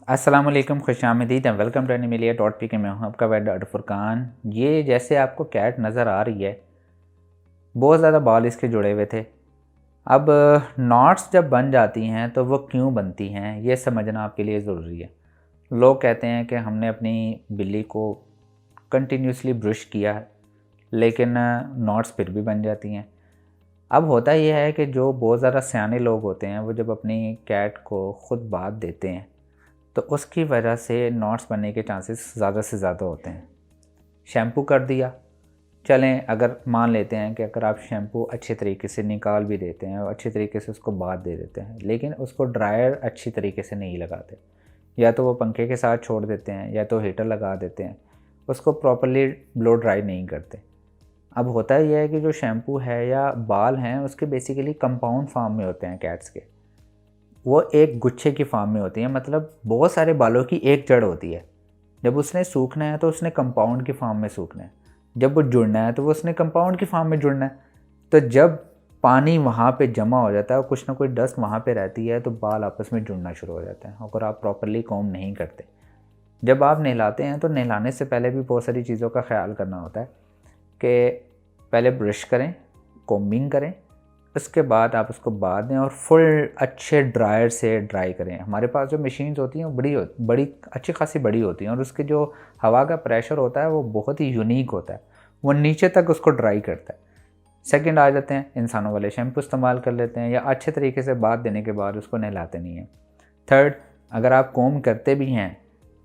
अस्सलाम वालेकुम, खुशामदीद and welcome to Animalia dot P K. मैं हूँ आपका वेट डॉक्टर फुरकान। ये जैसे आपको कैट नज़र आ रही है, बहुत ज़्यादा बाल इसके जुड़े हुए थे। अब नॉट्स जब बन जाती हैं तो वो क्यों बनती हैं, ये समझना आपके लिए ज़रूरी है। लोग कहते हैं कि हमने अपनी बिल्ली को कंटिन्यूसली ब्रश किया है, लेकिन नॉट्स फिर भी बन जाती हैं। अब होता यह है कि जो बहुत ज़्यादा सियाने लोग होते हैं, वो जब अपनी कैट को ख़ुद बाथ देते हैं तो उसकी वजह से नॉट्स बनने के चांसेस ज़्यादा से ज़्यादा होते हैं। शैम्पू कर दिया, चलें अगर मान लेते हैं कि अगर आप शैम्पू अच्छे तरीके से निकाल भी देते हैं और अच्छे तरीके से उसको बाथ दे देते हैं, लेकिन उसको ड्रायर अच्छी तरीके से नहीं लगाते, या तो वो पंखे के साथ छोड़ देते हैं या तो हीटर लगा देते हैं, उसको प्रॉपर्ली ब्लो ड्राई नहीं करते। अब होता यह है कि जो शैम्पू है या बाल हैं उसके बेसिकली कंपाउंड फॉर्म में होते हैं कैट्स के। वो एक गुच्छे की फॉर्म में होती हैं, मतलब बहुत सारे बालों की एक जड़ होती है। जब उसने सूखना है तो उसने कंपाउंड की फॉर्म में सूखना है, जब वो जुड़ना है तो वो उसने कंपाउंड की फॉर्म में जुड़ना है। तो जब पानी वहाँ पे जमा हो जाता है और कुछ ना कुछ डस्ट वहाँ पे रहती है तो बाल आपस में जुड़ना शुरू हो जाते हैं, अगर आप प्रॉपरली कॉम्ब नहीं करते। जब आप नहलाते हैं तो नहलाने से पहले भी बहुत सारी चीज़ों का ख्याल करना होता है कि पहले ब्रश करें, कॉम्बिंग करें, उसके बाद आप उसको बांध दें और फुल अच्छे ड्रायर से ड्राई करें। हमारे पास जो मशीन्स होती हैं वो बड़ी अच्छी खासी बड़ी होती हैं और उसके जो हवा का प्रेशर होता है वो बहुत ही यूनिक होता है, वो नीचे तक उसको ड्राई करता है। सेकंड आ जाते हैं, इंसानों वाले शैम्पू इस्तेमाल कर लेते हैं या अच्छे तरीके से बांध देने के बाद उसको नहलाते नहीं हैं। थर्ड, अगर आप कॉम्ब करते भी हैं,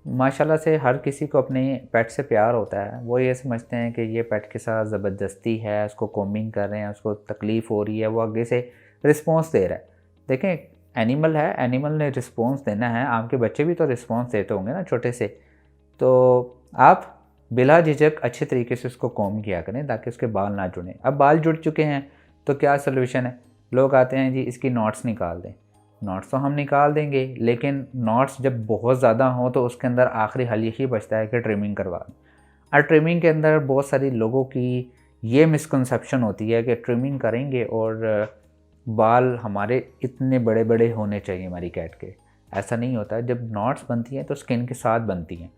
माशाल्लाह से हर किसी को अपने पेट से प्यार होता है। वो ये समझते हैं कि ये पेट के साथ ज़बरदस्ती है, उसको कॉम्बिंग कर रहे हैं, उसको तकलीफ़ हो रही है, वो आगे से रिस्पॉन्स दे रहा है। देखें, एनिमल है, एनिमल ने रिस्पॉन्स देना है। आपके बच्चे भी तो रिस्पॉन्स देते होंगे ना छोटे से। तो आप बिला झिझक अच्छे तरीके से उसको कॉम्ब किया करें ताकि उसके बाल ना जुड़ें। अब बाल जुड़ चुके हैं तो क्या सोल्यूशन है? लोग आते हैं जी इसकी नॉट्स निकाल दें। नॉट्स तो हम निकाल देंगे, लेकिन नॉट्स जब बहुत ज़्यादा हों तो उसके अंदर आखिरी हल यही बचता है कि ट्रिमिंग करवा दें। और ट्रिमिंग के अंदर बहुत सारी लोगों की ये मिसकंसेप्शन होती है कि ट्रिमिंग करेंगे और बाल हमारे इतने बड़े बड़े होने चाहिए हमारी कैट के। ऐसा नहीं होता है। जब नॉट्स बनती हैं तो स्किन के साथ बनती हैं,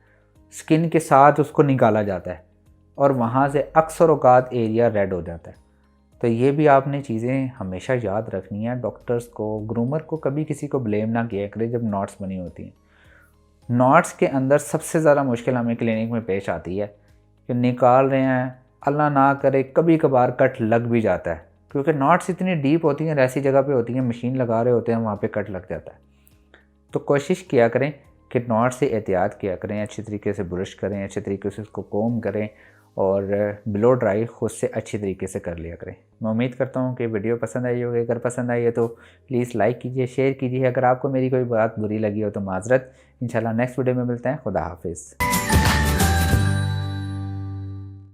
स्किन के साथ उसको निकाला जाता है और वहाँ से अक्सर औकात एरिया रेड हो जाता है। तो ये भी आपने चीज़ें हमेशा याद रखनी है। डॉक्टर्स को, ग्रूमर को कभी किसी को ब्लेम ना किया करें जब नॉट्स बनी होती हैं। नॉट्स के अंदर सबसे ज़्यादा मुश्किल हमें क्लिनिक में पेश आती है कि निकाल रहे हैं, अल्लाह ना करे कभी कभार कट लग भी जाता है, क्योंकि नॉट्स इतनी डीप होती हैं, ऐसी जगह पे होती हैं, मशीन लगा रहे होते हैं, वहाँ पे कट लग जाता है। तो कोशिश किया करें कि नॉट से एहतियात किया करें, अच्छी तरीके से ब्रश करें, अच्छे तरीके से उसको कोम करें और ब्लो ड्राई खुद से अच्छी तरीके से कर लिया करें। मैं उम्मीद करता हूँ कि वीडियो पसंद आई होगी। अगर पसंद आई है तो प्लीज़ लाइक कीजिए, शेयर कीजिए। अगर आपको मेरी कोई बात बुरी लगी हो तो माज़रत। इंशाल्लाह नेक्स्ट वीडियो में मिलते हैं। खुदा हाफिज़।